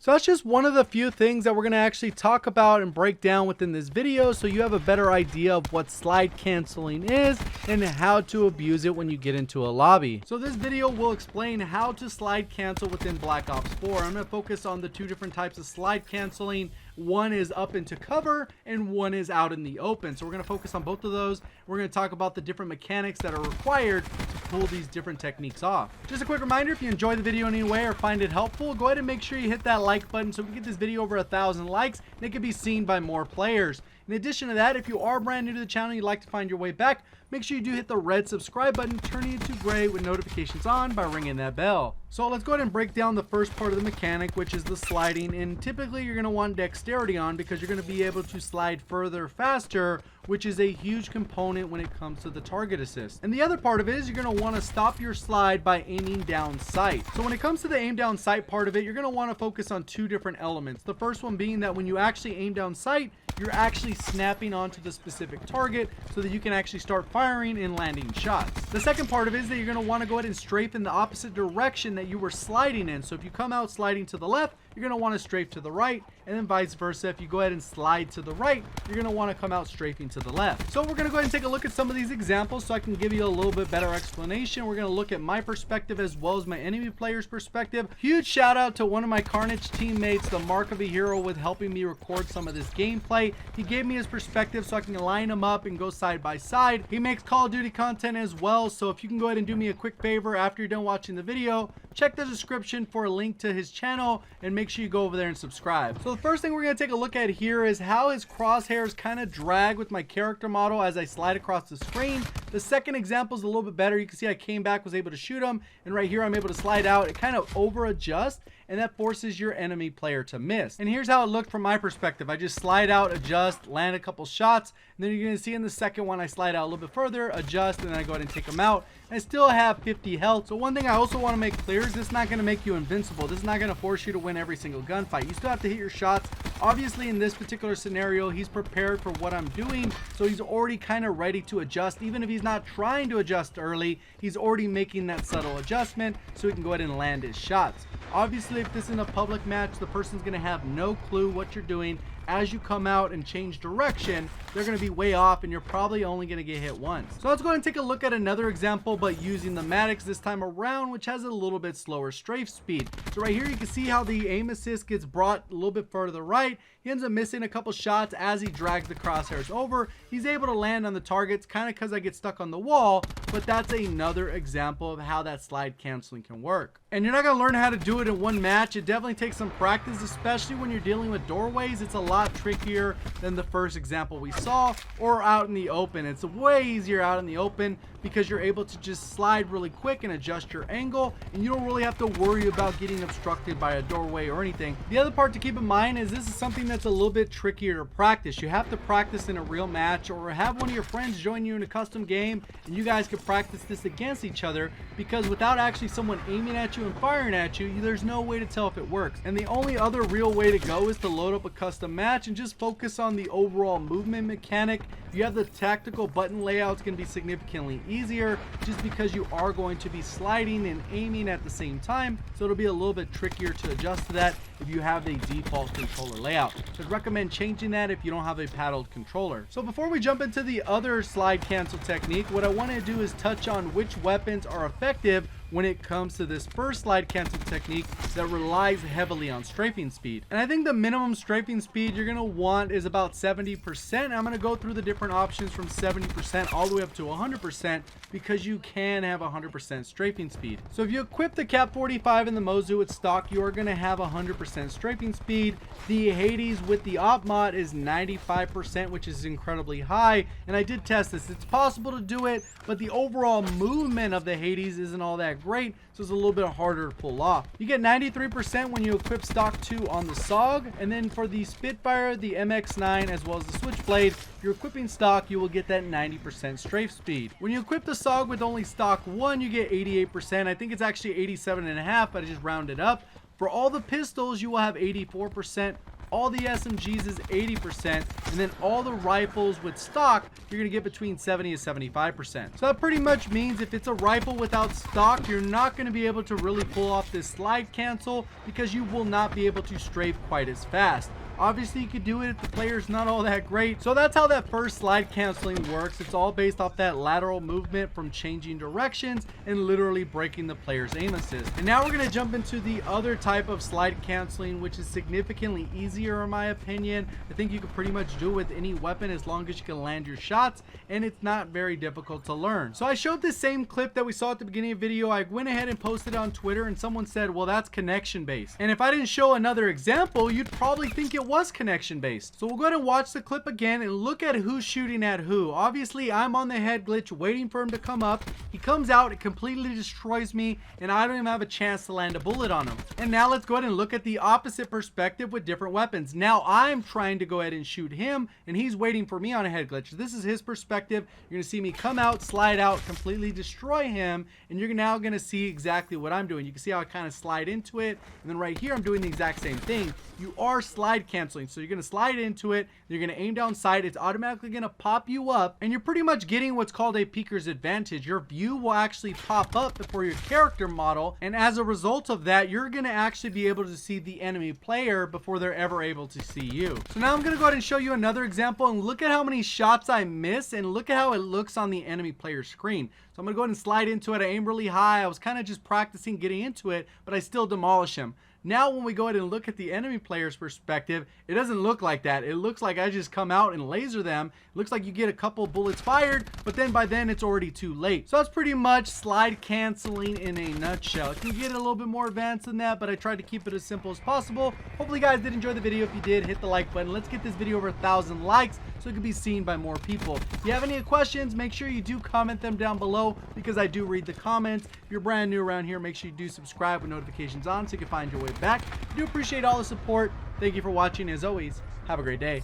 So that's just one of the few things that we're going to actually talk about and break down within this video, so you have a better idea of what slide canceling is and how to abuse it when you get into a lobby. So this video will explain how to slide cancel within Black Ops 4. I'm going to focus on the two different types of slide canceling. One is up into cover and one is out in the open. So we're going to focus on both of those. We're going to talk about the different mechanics that are required to pull these different techniques off. Just a quick reminder, if you enjoy the video in any way or find it helpful, go ahead and make sure you hit that like button so we can get this video over 1,000 likes and it can be seen by more players. In addition to that, if you are brand new to the channel and you'd like to find your way back, make sure you do hit the red subscribe button, turning it to gray with notifications on by ringing that bell. So let's go ahead and break down the first part of the mechanic, which is the sliding. And typically you're going to want dexterity on because you're going to be able to slide further faster, which is a huge component when it comes to the target assist. And the other part of it is you're going to want to stop your slide by aiming down sight. So when it comes to the aim down sight part of it, you're going to want to focus on two different elements. The first one being that when you actually aim down sight, you're actually snapping onto the specific target so that you can actually start firing and landing shots. The second part of it is that you're going to want to go ahead and strafe in the opposite direction that you were sliding in. So if you come out sliding to the left, you're going to want to strafe to the right, and then vice versa. If you go ahead and slide to the right, you're going to want to come out strafing to the left. So we're going to go ahead and take a look at some of these examples so I can give you a little bit better explanation. We're going to look at my perspective as well as my enemy player's perspective. Huge shout out to one of my Karnage teammates, the Mark of a Hero, with helping me record some of this gameplay. He gave me his perspective so I can line them up and go side by side. He makes Call of Duty content as well, so if you can go ahead and do me a quick favor after you're done watching the video, check the description for a link to his channel and make sure you go over there and subscribe. So the first thing we're going to take a look at here is how his crosshairs kind of drag with my character model as I slide across the screen. The second example is a little bit better. You can see I came back, was able to shoot him, and right here I'm able to slide out. It kind of over adjusts, and that forces your enemy player to miss. And here's how it looked from my perspective. I just slide out, adjust, land a couple shots, and then you're going to see in the second one I slide out a little bit further, adjust, and then I go ahead and take them out. I still have 50 health. So one thing I also want to make clear is this is not going to make you invincible. This is not going to force you to win every single gunfight. You still have to hit your shots. Obviously in this particular scenario, he's prepared for what I'm doing, so he's already kind of ready to adjust. Even if he's not trying to adjust early, he's already making that subtle adjustment so he can go ahead and land his shots. Obviously, if this is in a public match, the person's going to have no clue what you're doing. As you come out and change direction, they're going to be way off and you're probably only going to get hit once. So let's go ahead and take a look at another example, but using the Maddox this time around, which has a little bit slower strafe speed. So right here you can see how the aim assist gets brought a little bit further to the right. He ends up missing a couple shots as he drags the crosshairs over. He's able to land on the targets kind of because I get stuck on the wall, but that's another example of how that slide canceling can work. And you're not going to learn how to do it in one match. It definitely takes some practice, especially when you're dealing with doorways. It's a lot trickier than the first example we saw, or out in the open. It's way easier out in the open because you're able to just slide really quick and adjust your angle, and you don't really have to worry about getting obstructed by a doorway or anything. The other part to keep in mind is this is something that's a little bit trickier to practice. You have to practice in a real match or have one of your friends join you in a custom game and you guys can practice this against each other, because without actually someone aiming at you and firing at you, there's no way to tell if it works. And the only other real way to go is to load up a custom match and just focus on the overall movement mechanic. You have the tactical button layouts can be significantly easier just because you are going to be sliding and aiming at the same time, so it'll be a little bit trickier to adjust to that if you have a default controller layout. So I'd recommend changing that if you don't have a paddled controller. So before we jump into the other slide cancel technique, what I want to do is touch on which weapons are effective when it comes to this first slide cancel technique that relies heavily on strafing speed. And I think the minimum strafing speed you're going to want is about 70%. I'm going to go through the different options from 70% all the way up to 100% because you can have 100% strafing speed. So if you equip the Cap 45 and the Mozu with stock, you are going to have 100% strafing speed. The Hades with the op mod is 95%, which is incredibly high, and I did test this. It's possible to do it, but the overall movement of the Hades isn't all that great, so it's a little bit harder to pull off. You get 93% when you equip stock 2 on the SOG, and then for the Spitfire, the MX9, as well as the Switchblade, if you're equipping stock, you will get that 90% strafe speed. When you equip the SOG with only stock 1, you get 88%. I think it's actually 87.5, but I just rounded up. For all the pistols, you will have 84%. all the SMGs is 80%, and then all the rifles with stock, you're going to get between 70 to 75%. So that pretty much means if it's a rifle without stock, you're not going to be able to really pull off this slide cancel because you will not be able to strafe quite as fast. Obviously, you could do it if the player's not all that great. So that's how that first slide canceling works. It's all based off that lateral movement from changing directions and literally breaking the player's aim assist. And now we're going to jump into the other type of slide canceling, which is significantly easier in my opinion. I think you can pretty much do it with any weapon as long as you can land your shots, and it's not very difficult to learn. So I showed this same clip that we saw at the beginning of the video. I went ahead and posted it on Twitter, and someone said, well, that's connection based. And if I didn't show another example, you'd probably think it was connection based. So we'll go ahead and watch the clip again and look at who's shooting at who. Obviously, I'm on the head glitch waiting for him to come up. He comes out, it completely destroys me, and I don't even have a chance to land a bullet on him. And now let's go ahead and look at the opposite perspective with different weapons. Now I'm trying to go ahead and shoot him, and he's waiting for me on a head glitch. This is his perspective. You're gonna see me come out, slide out, completely destroy him, and you're now gonna see exactly what I'm doing. You can see how I kind of slide into it, and then right here I'm doing the exact same thing. You are slide canceling. So you're going to slide into it, you're going to aim down sight, it's automatically going to pop you up, and you're pretty much getting what's called a peeker's advantage. Your view will actually pop up before your character model, and as a result of that, you're going to actually be able to see the enemy player before they're ever able to see you. So now I'm going to go ahead and show you another example, and look at how many shots I miss, and look at how it looks on the enemy player's screen. So I'm going to go ahead and slide into it. I aim really high. I was kind of just practicing getting into it, but I still demolish him. Now when we go ahead and look at the enemy player's perspective, it doesn't look like that. It looks like I just come out and laser them. It looks like you get a couple bullets fired, but then by then it's already too late. So that's pretty much slide canceling in a nutshell. It can get a little bit more advanced than that, but I tried to keep it as simple as possible. Hopefully you guys did enjoy the video. If you did, hit the like button. Let's get this video over 1,000 likes so it can be seen by more people. If you have any questions, make sure you do comment them down below because I do read the comments. If you're brand new around here, make sure you do subscribe with notifications on so you can find your way back. I do appreciate all the support. Thank you for watching. As always, have a great day.